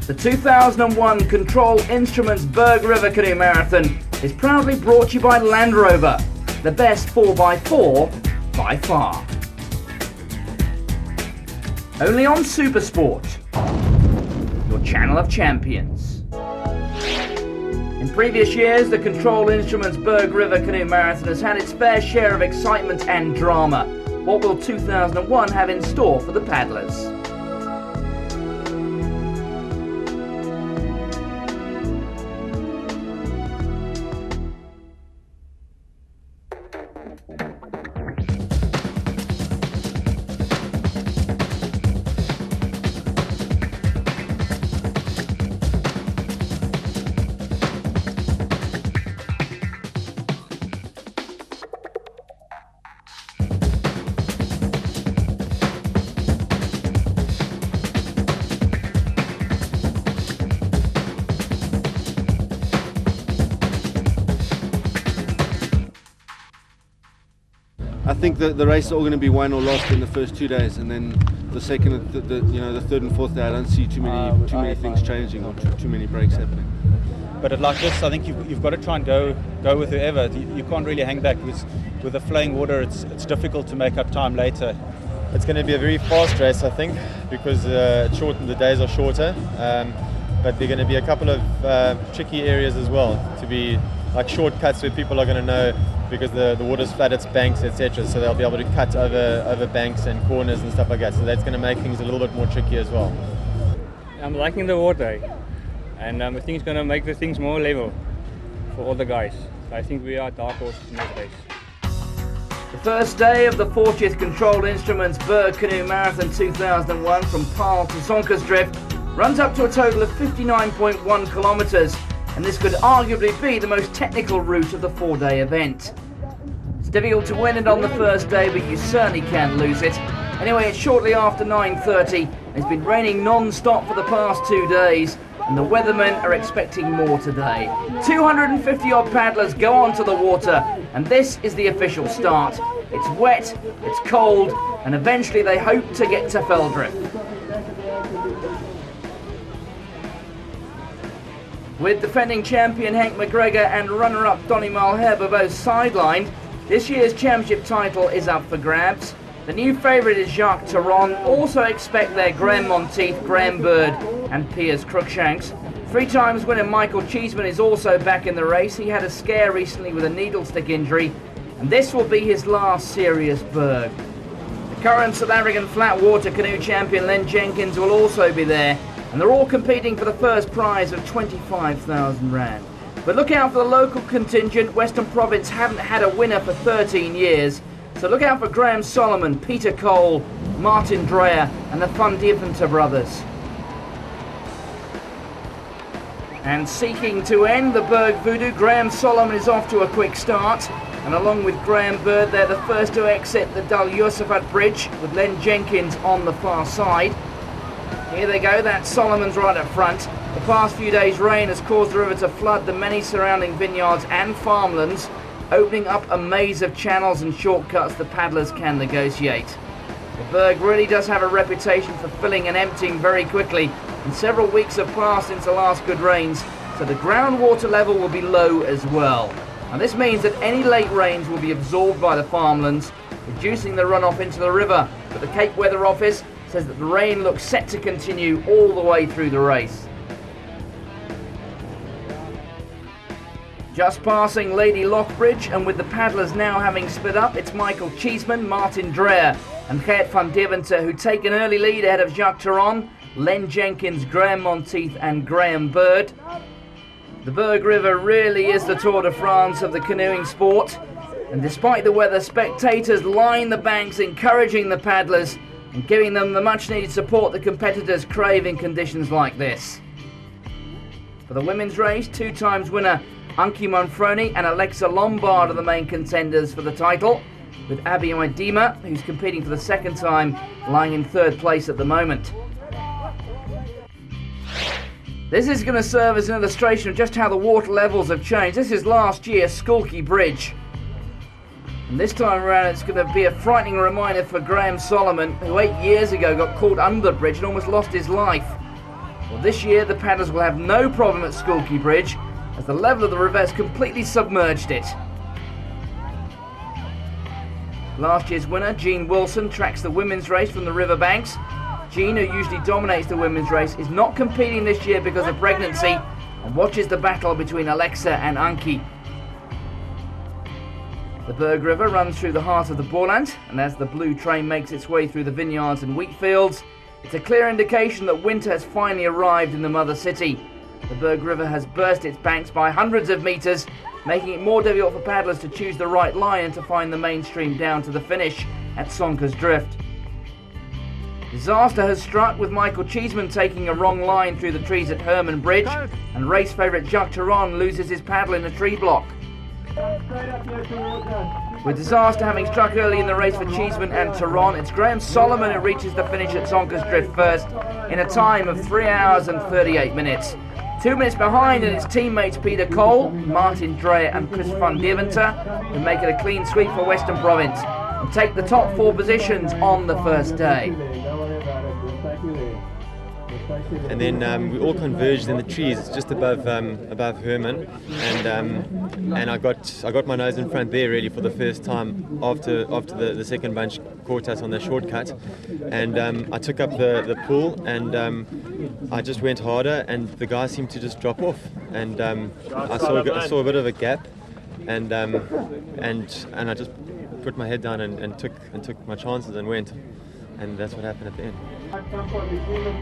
The 2001 Control Instruments Berg River Canoe Marathon is proudly brought to you by Land Rover, the best 4x4 by far. Only on Supersport, your channel of champions. In previous years, the Control Instruments Berg River Canoe Marathon has had its fair share of excitement and drama. What will 2001 have in store for the paddlers? I think that the race is all going to be won or lost in the first 2 days, and then the second, the third and fourth day, I don't see too many things changing or too many breaks happening. But like this, I think you've got to try and go with whoever. You can't really hang back with the flowing water. It's difficult to make up time later. It's going to be a very fast race, I think, because the days are shorter. But there are going to be a couple of tricky areas as well, to be like shortcuts where people are going to know, because the water's flat, it's banks, etc. So they'll be able to cut over banks and corners and stuff like that. So that's going to make things a little bit more tricky as well. I'm liking the water, and I think it's going to make the things more level for all the guys. So I think we are dark horses in this race. The first day of the 40th Control Instruments Berg Canoe Marathon 2001 from Paarl to Zonkersdrift runs up to a total of 59.1 kilometres, and this could arguably be the most technical route of the 4-day event. It's difficult to win it on the first day, but you certainly can't lose it. Anyway, it's shortly after 9:30. It's been raining non-stop for the past 2 days, and the weathermen are expecting more today. 250 odd paddlers go onto the water, and this is the official start. It's wet, it's cold, and eventually they hope to get to Feldrift. With defending champion Henk McGregor and runner-up Donny Malherbe both sidelined, this year's championship title is up for grabs. The new favourite is Jacques Taron. Also expect there Graham Monteith, Graham Berg and Piers Cruikshanks. 3 times winner Michael Cheeseman is also back in the race. He had a scare recently with a needle stick injury, and this will be his last serious Berg. The current South African flat water canoe champion Len Jenkins will also be there, and they're all competing for the first prize of 25,000 rand. But look out for the local contingent. Western Province haven't had a winner for 13 years, so look out for Graham Solomon, Peter Cole, Martin Dreyer and the Van Deventer brothers. And seeking to end the Berg voodoo, Graham Solomon is off to a quick start, and along with Graham Berg, they're the first to exit the Dal Josephat Bridge, with Len Jenkins on the far side. Here they go, that's Solomon's right up front. The past few days' rain has caused the river to flood the many surrounding vineyards and farmlands, opening up a maze of channels and shortcuts the paddlers can negotiate. The Berg really does have a reputation for filling and emptying very quickly, and several weeks have passed since the last good rains, so the groundwater level will be low as well. And this means that any late rains will be absorbed by the farmlands, reducing the runoff into the river. But the Cape Weather Office says that the rain looks set to continue all the way through the race. Just passing Lady Lockbridge, and with the paddlers now having split up, it's Michael Cheeseman, Martin Dreyer and Gert van Deventer who take an early lead ahead of Jacques Taron, Len Jenkins, Graham Monteith and Graham Berg. The Berg River really is the Tour de France of the canoeing sport, and despite the weather, spectators line the banks encouraging the paddlers and giving them the much needed support the competitors crave in conditions like this. For the women's race, 2 times winner Anki Manfroni and Alexa Lombard are the main contenders for the title, with Abby Idema, who's competing for the 2nd time, lying in 3rd place at the moment. This is going to serve as an illustration of just how the water levels have changed. This is last year's Skulky Bridge. And this time around it's going to be a frightening reminder for Graham Solomon, who 8 years ago got caught under the bridge and almost lost his life. Well, this year the paddlers will have no problem at Skulky Bridge, as the level of the river has completely submerged it. Last year's winner, Jean Wilson, tracks the women's race from the riverbanks. Jean, who usually dominates the women's race, is not competing this year because of pregnancy and watches the battle between Alexa and Anki. The Berg River runs through the heart of the Boland, and as the blue train makes its way through the vineyards and wheat fields, it's a clear indication that winter has finally arrived in the mother city. The Berg River has burst its banks by hundreds of metres, making it more difficult for paddlers to choose the right line and to find the mainstream down to the finish at Sonker's Drift. Disaster has struck, with Michael Cheeseman taking a wrong line through the trees at Herman Bridge, and race favourite Jacques Taron loses his paddle in a tree block. With disaster having struck early in the race for Cheeseman and Taron, it's Graham Solomon who reaches the finish at Sonker's Drift first in a time of 3 hours and 38 minutes. 2 minutes behind and its teammates Peter Cole, Martin Dreyer and Chris van Deventer, who make it a clean sweep for Western Province and take the top 4 positions on the first day. And then we all converged in the trees just above Herman, and I got my nose in front there really for the first time after the second bunch caught us on the shortcut, and I took up the pull, and I just went harder, and the guy seemed to just drop off, and I saw a bit of a gap, and I just put my head down and took my chances and went, and that's what happened at the end.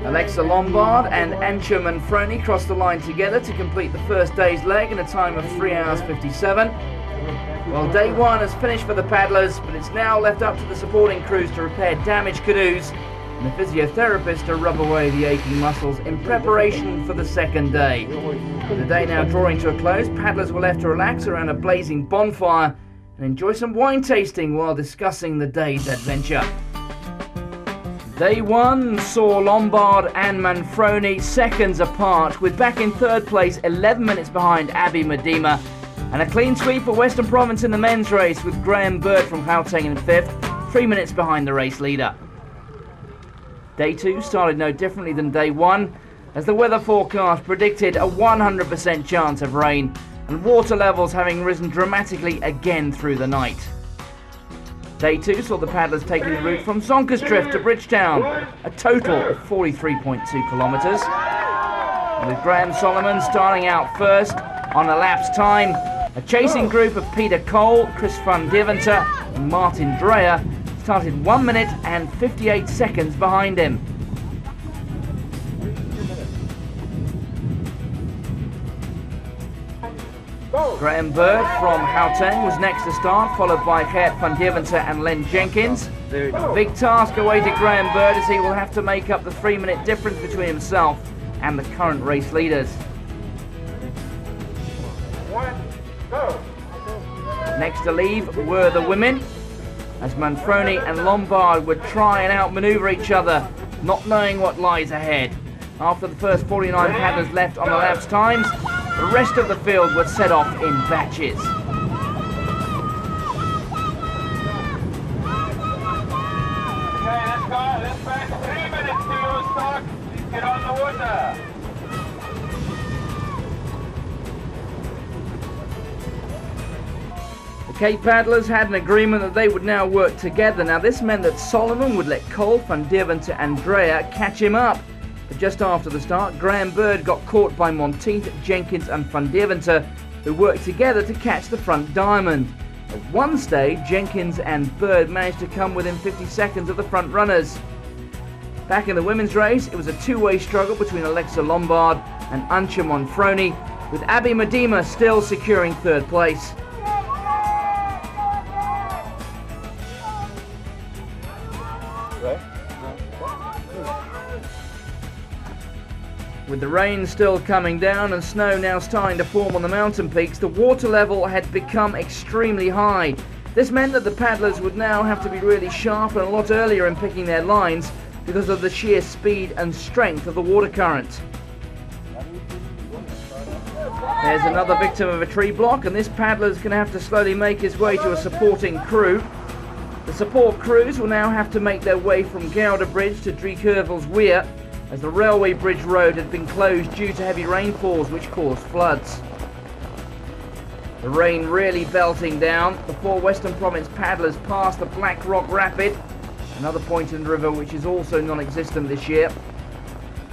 Alexa Lombard and Antje Manfroni crossed the line together to complete the first day's leg in a time of 3 hours 57. Well, day 1 has finished for the paddlers, but it's now left up to the supporting crews to repair damaged canoes and the physiotherapist to rub away the aching muscles in preparation for the second day. With the day now drawing to a close, paddlers were left to relax around a blazing bonfire and enjoy some wine tasting while discussing the day's adventure. Day 1 saw Lombard and Manfroni seconds apart, with back in third place 11 minutes behind Abby Medema, and a clean sweep for Western Province in the men's race, with Graham Berg from Gauteng in 5th, 3 minutes behind the race leader. Day 2 started no differently than day 1, as the weather forecast predicted a 100% chance of rain, and water levels having risen dramatically again through the night. Day 2 saw the paddlers taking the route from Sonker's Drift to Bridgetown, a total of 43.2 kilometres. With Graham Solomon starting out first on elapsed time, a chasing group of Peter Cole, Chris van Deventer and Martin Dreyer started 1 minute and 58 seconds behind him. Graham Berg from Gauteng was next to start, followed by Gert van Deventer and Len Jenkins. The big task awaited Graham Berg, as he will have to make up the 3-minute difference between himself and the current race leaders. Next to leave were the women, as Manfroni and Lombard would try and outmaneuver each other, not knowing what lies ahead. After the first 49 paddlers left on elapsed times, the rest of the field was set off in batches. Okay, let's go. Let's back 3 minutes to start. Please get on the water. The Cape paddlers had an agreement that they would now work together. Now this meant that Solomon would let Cole, van Deventer and Dreyer catch him up. But just after the start, Graham Berg got caught by Monteith, Jenkins and van Deventer, who worked together to catch the front diamond. At one stage, Jenkins and Berg managed to come within 50 seconds of the front runners. Back in the women's race, it was a two-way struggle between Alexa Lombard and Antje Manfroni, with Abby Medema still securing third place. With the rain still coming down and snow now starting to form on the mountain peaks, the water level had become extremely high. This meant that the paddlers would now have to be really sharp and a lot earlier in picking their lines because of the sheer speed and strength of the water current. There's another victim of a tree block, and this paddler's going to have to slowly make his way to a supporting crew. The support crews will now have to make their way from Gouda Bridge to Driekeuvels Weir, as the railway bridge road had been closed due to heavy rainfalls which caused floods. The rain really belting down. The 4 Western Province paddlers passed the Black Rock Rapid, another point in the river which is also non-existent this year.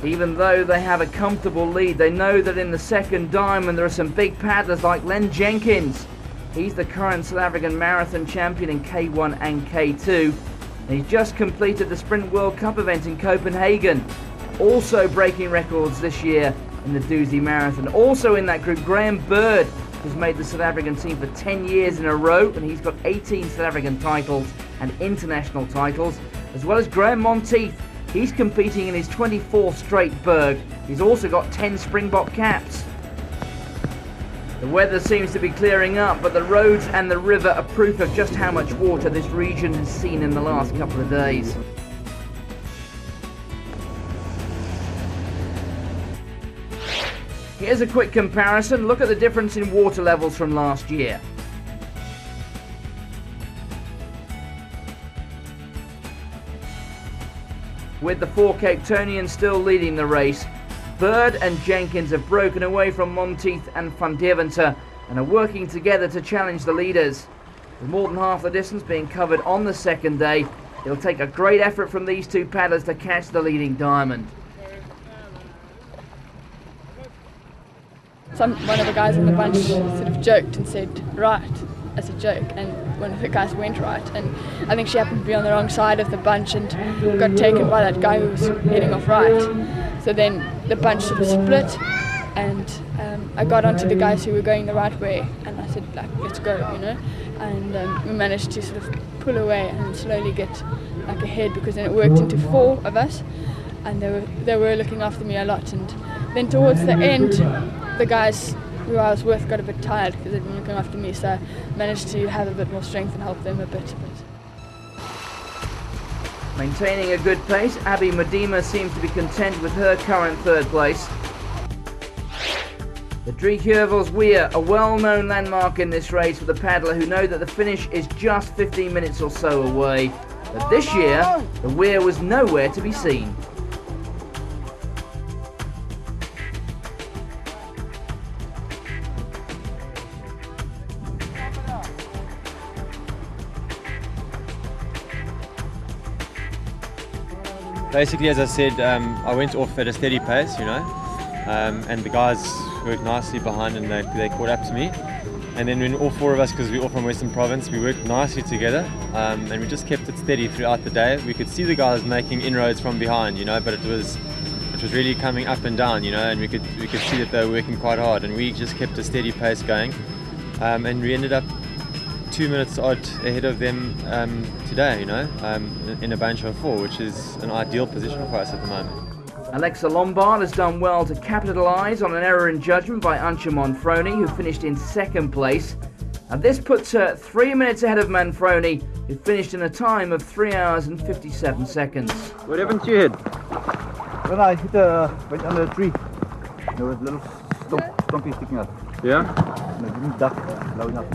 Even though they have a comfortable lead, they know that in the second diamond there are some big paddlers like Len Jenkins. He's the current South African marathon champion in K1 and K2. And he's just completed the Sprint World Cup event in Copenhagen, also breaking records this year in the Doozy Marathon. Also in that group, Graham Berg, who's made the South African team for 10 years in a row, and he's got 18 South African titles and international titles, as well as Graham Monteith. He's competing in his 24th straight Berg. He's also got 10 Springbok caps. The weather seems to be clearing up, but the roads and the river are proof of just how much water this region has seen in the last couple of days. Here's a quick comparison. Look at the difference in water levels from last year. With the 4 Cape Townians still leading the race, Bird and Jenkins have broken away from Monteith and Van Deventer and are working together to challenge the leaders. With more than half the distance being covered on the second day, it'll take a great effort from these 2 paddlers to catch the leading diamond. One of the guys in the bunch sort of joked and said, right, as a joke, and one of the guys went right, and I think she happened to be on the wrong side of the bunch and got taken by that guy who was heading off right. So then the bunch sort of split, and I got onto the guys who were going the right way, and I said, like, let's go, you know, and we managed to sort of pull away and slowly get like ahead, because then it worked into 4 of us, and they were looking after me a lot. And then towards the end, the guys who I was with got a bit tired because they'd been looking after me, so I managed to have a bit more strength and help them a bit. Maintaining a good pace, Abby Medema seems to be content with her current 3rd place. The Drieheuvels Weir, a well-known landmark in this race for the paddler who know that the finish is just 15 minutes or so away. But this year, the Weir was nowhere to be seen. Basically, as I said, I went off at a steady pace, you know, and the guys worked nicely behind, and they caught up to me. And then when all 4 of us, because we're all from Western Province, we worked nicely together, and we just kept it steady throughout the day. We could see the guys making inroads from behind, you know, but it was really coming up and down, you know, and we could see that they were working quite hard, and we just kept a steady pace going, and we ended up 2 minutes odd ahead of them today, you know, in a bunch of 4, which is an ideal position for us at the moment. Alexa Lombard has done well to capitalise on an error in judgment by Antje Manfroni, who finished in 2nd place. And this puts her 3 minutes ahead of Manfroni, who finished in a time of 3 hours and 57 seconds. What happened to your head? When I went under a tree, there was a little stumpy sticking out. Yeah? And I didn't duck low enough.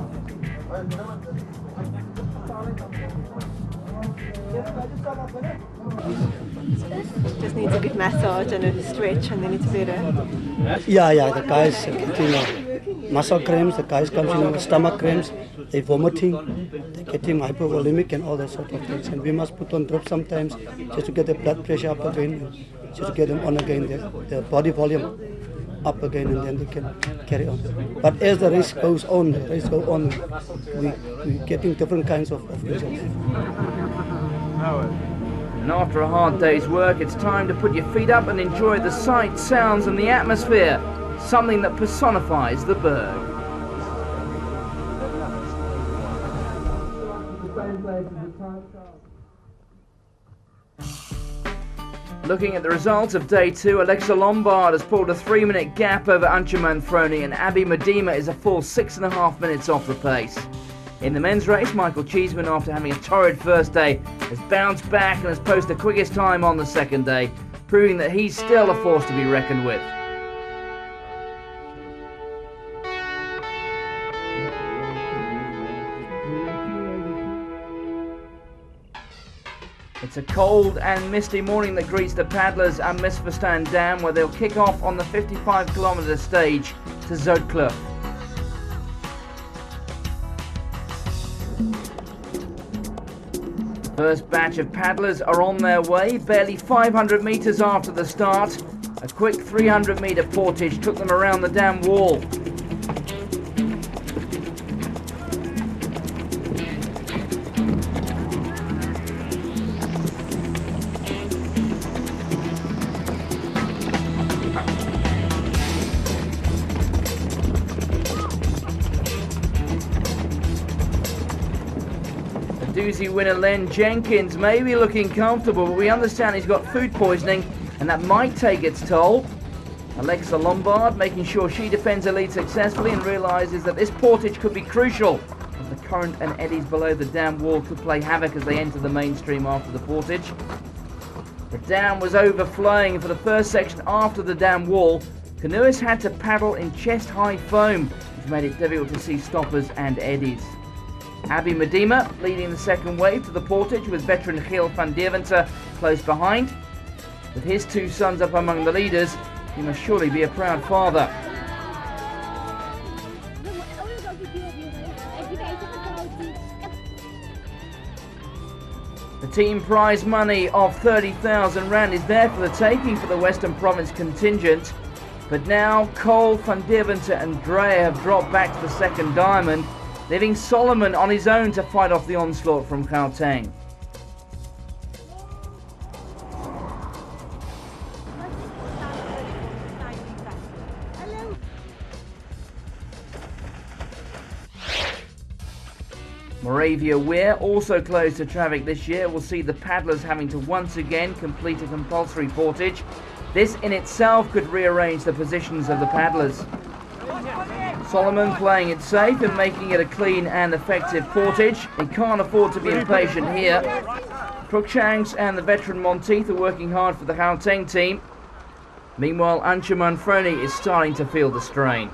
Just needs a good massage and a stretch, and then it's better. Yeah, the guys are getting muscle cramps, the guys come with stomach cramps, they're vomiting, they're getting hypovolemic and all that sort of things. And we must put on drops sometimes just to get the blood pressure up again, just to get them on again, their body volume up again, and then they can carry on. But as the race goes on, we're getting different kinds of results. And after a hard day's work, it's time to put your feet up and enjoy the sights, sounds and the atmosphere, something that personifies the Berg. Looking at the results of day 2, Alexa Lombard has pulled a 3-minute gap over Antje Manfroni, and Abby Medema is a full 6.5 minutes off the pace. In the men's race, Michael Cheeseman, after having a torrid first day, has bounced back and has posted the quickest time on the second day, proving that he's still a force to be reckoned with. It's It's a cold and misty morning that greets the paddlers at Misverstand Dam, where they'll kick off on the 55-kilometre stage to Zoutkloof. First batch of paddlers are on their way, barely 500 metres after the start. A quick 300-metre portage took them around the dam wall. Doozy winner Len Jenkins may be looking comfortable, but we understand he's got food poisoning and that might take its toll. Alexa Lombard making sure she defends her lead successfully and realises that this portage could be crucial, as the current and eddies below the dam wall could play havoc as they enter the mainstream after the portage. The dam was overflowing, and for the first section after the dam wall, canoeists had to paddle in chest-high foam, which made it difficult to see stoppers and eddies. Abby Medema leading the second wave to the portage, with veteran Giel van Deventer close behind. With his two sons up among the leaders, he must surely be a proud father. The team prize money of 30,000 rand is there for the taking for the Western Province contingent, but now Cole, van Deventer and Dreyer have dropped back to the second diamond, leaving Solomon on his own to fight off the onslaught from Gauteng. Moravia Weir, also closed to traffic this year, will see the paddlers having to once again complete a compulsory portage. This in itself could rearrange the positions of the paddlers. Solomon playing it safe and making it a clean and effective portage. He can't afford to be impatient here. Cruikshanks and the veteran Monteith are working hard for the Gauteng team. Meanwhile, Anshuman Froni is starting to feel the strain.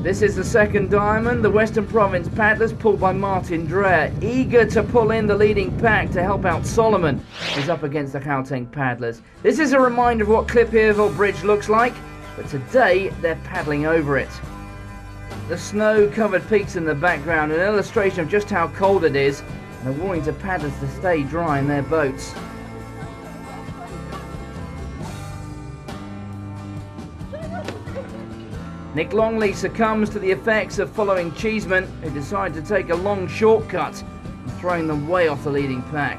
This is the second diamond. The Western Province paddlers, pulled by Martin Dreyer, eager to pull in the leading pack to help out Solomon, who's up against the Gauteng paddlers. This is a reminder of what Klippeerville Bridge looks like, but today they're paddling over it. The snow-covered peaks in the background, an illustration of just how cold it is, and a warning to paddlers to stay dry in their boats. Nick Longley succumbs to the effects of following Cheeseman, who decided to take a long shortcut, throwing them way off the leading pack.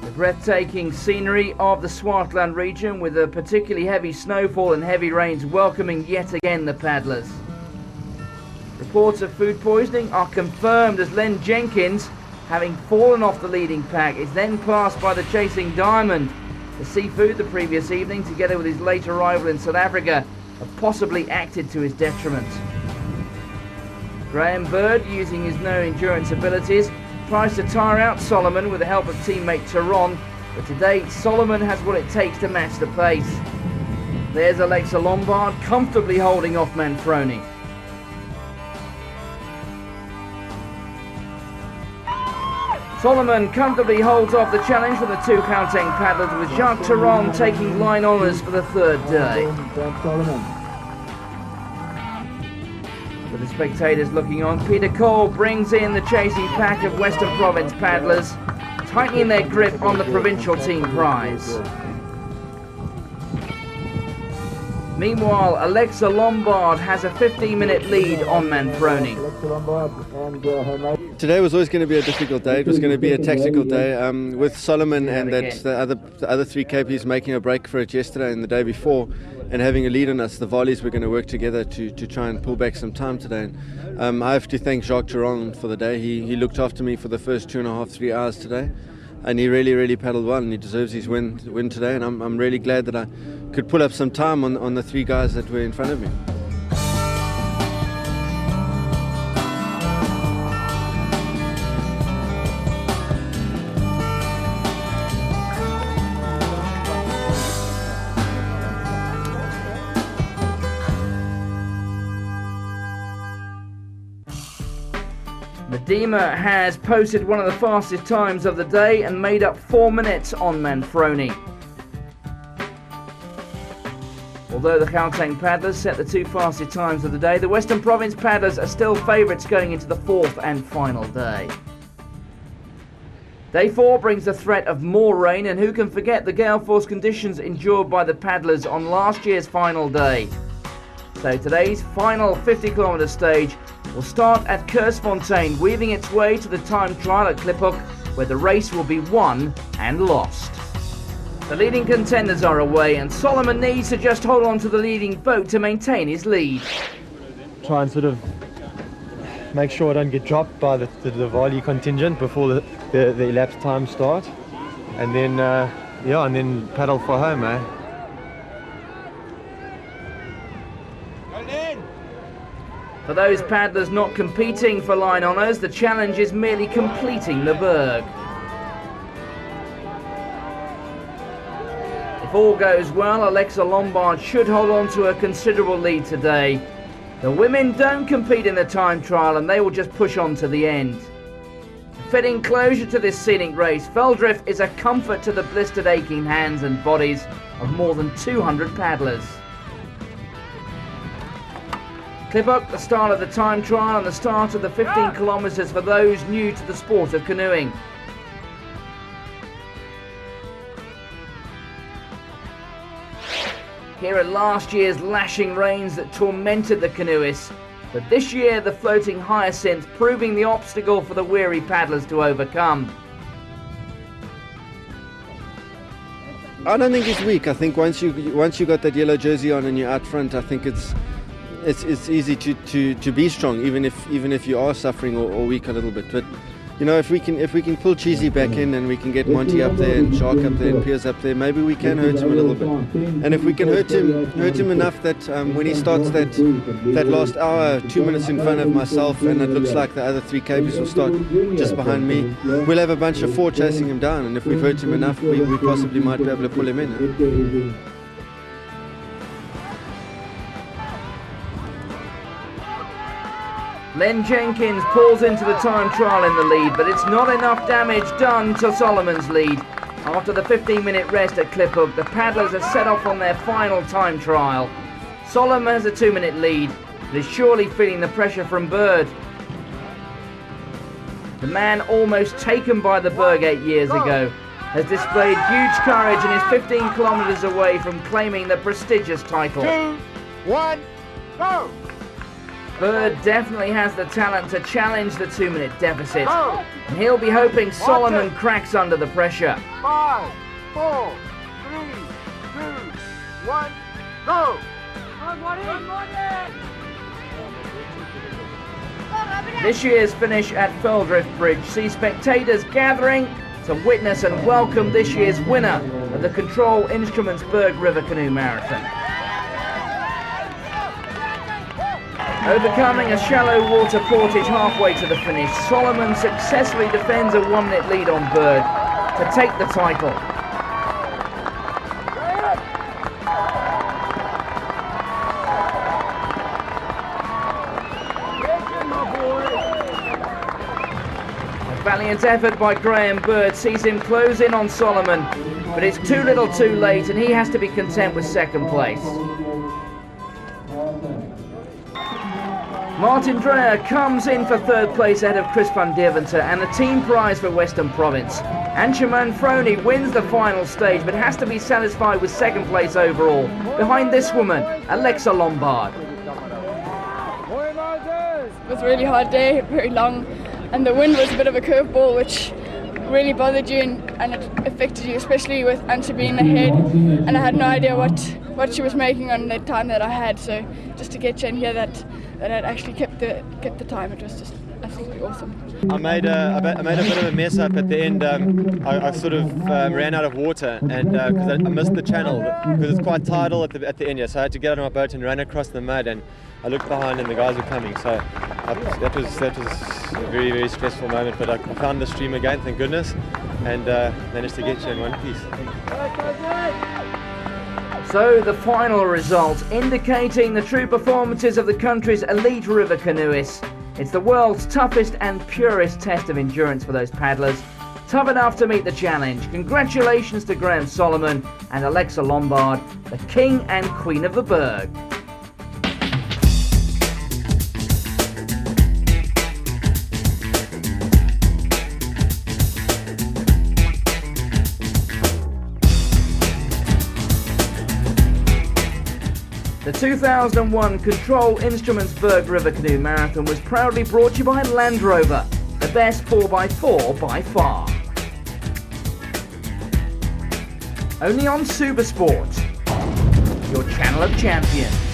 The breathtaking scenery of the Swartland region, with a particularly heavy snowfall and heavy rains, welcoming yet again the paddlers. Reports of food poisoning are confirmed as Len Jenkins, having fallen off the leading pack, is then passed by the chasing diamond. The seafood the previous evening, together with his late arrival in South Africa, have possibly acted to his detriment. Graham Berg, using his no endurance abilities, tries to tire out Solomon with the help of teammate Tyrone, but today Solomon has what it takes to match the pace. There's Alexa Lombard comfortably holding off Manfroni. Solomon comfortably holds off the challenge from the two Gauteng paddlers, with Jacques Tyrone taking line honours for the third day. With the spectators looking on, Peter Cole brings in the chasing pack of Western Province paddlers, tightening their grip on the provincial team prize. Meanwhile, Alexa Lombard has a 15-minute lead on Manfroni. Today was always going to be a difficult day. It was going to be a tactical day. With Solomon and the other three KPs making a break for it yesterday and the day before, and having a lead on us, the volleys were going to work together to try and pull back some time today. And, I have to thank Jacques Tyrone for the day. He looked after me for the first 2.5-3 hours today, and he really paddled well, and he deserves his win today. And I'm really glad that I could pull up some time on the three guys that were in front of me. Dima has posted one of the fastest times of the day and made up 4 minutes on Manfroni. Although the Gauteng paddlers set the 2 fastest times of the day, the Western Province paddlers are still favourites going into the 4th and final day. Day 4 brings the threat of more rain, and who can forget the gale force conditions endured by the paddlers on last year's final day. So today's final 50-kilometre stage will start at Kersfontein, weaving its way to the time trial at Kliphoek, where the race will be won and lost. The leading contenders are away, and Solomon needs to just hold on to the leading boat to maintain his lead. Try and sort of make sure I don't get dropped by the volley contingent before the elapsed time start, and then and then paddle for home, eh? For those paddlers not competing for line honours, the challenge is merely completing the Berg. If all goes well, Alexa Lombard should hold on to a considerable lead today. The women don't compete in the time trial, and they will just push on to the end. Fitting closure to this scenic race, Veldrift is a comfort to the blistered, aching hands and bodies of more than 200 paddlers. Kliphoek, the start of the time trial and the start of the 15 kilometres for those new to the sport of canoeing. Here are last year's lashing rains that tormented the canoeists, but this year the floating hyacinth proving the obstacle for the weary paddlers to overcome. I don't think it's weak. I think once you got that yellow jersey on and you're out front, I think it's easy to be strong, even if you are suffering or weak a little bit. But you know, if we can pull Cheesy back in, and we can get Monty up there and Shark up there and Piers up there, maybe we can hurt him a little bit. And if we can hurt him enough that when he starts that last hour, 2 minutes in front of myself, and it looks like the other 3 KPs will start just behind me, we'll have a bunch of 4 chasing him down. And if we've hurt him enough, we possibly might be able to pull him in. Len Jenkins pulls into the time trial in the lead, but it's not enough damage done to Solomon's lead. After the 15-minute rest at Kliphoek, the paddlers are set off on their final time trial. Solomon has a 2-minute lead, but is surely feeling the pressure from Berg. The man almost taken by the Berg 8 years ago has displayed huge courage and is 15 kilometres away from claiming the prestigious title. 2, 1, go! Berg definitely has the talent to challenge the 2-minute deficit, and he'll be hoping Solomon cracks under the pressure. 5, 4, 3, 2, 1, go! This year's finish at Veldrift Bridge sees spectators gathering to witness and welcome this year's winner of the Control Instruments Berg River Canoe Marathon. Overcoming a shallow water portage halfway to the finish, Solomon successfully defends a 1-minute lead on Berg to take the title. A valiant effort by Graham Bird sees him close in on Solomon, but it's too little too late, and he has to be content with 2nd place. Martin Dreyer comes in for 3rd place ahead of Chris van Deventer and the team prize for Western Province. Antje Manfroni wins the final stage, but has to be satisfied with 2nd place overall, behind this woman, Alexa Lombard. It was a really hard day, very long, and the wind was a bit of a curveball, which really bothered you and it affected you, especially with Antje being ahead, and I had no idea what she was making on the time that I had, so just to get you in here that I'd actually kept the time, it was just absolutely awesome. I made a bit of a mess up at the end. I sort of ran out of water, and because I missed the channel, because it's quite tidal at the end, so I had to get out of my boat and run across the mud, and I looked behind and the guys were coming, so that was a very, very stressful moment, but I found the stream again, thank goodness, and managed to get you in one piece. So the final result, indicating the true performances of the country's elite river canoeists. It's the world's toughest and purest test of endurance for those paddlers. Tough enough to meet the challenge. Congratulations to Graham Solomon and Alexa Lombard, the king and queen of the Berg. The 2001 Control Instruments Berg River Canoe Marathon was proudly brought to you by Land Rover, the best 4x4 by far. Only on Supersport, your channel of champions.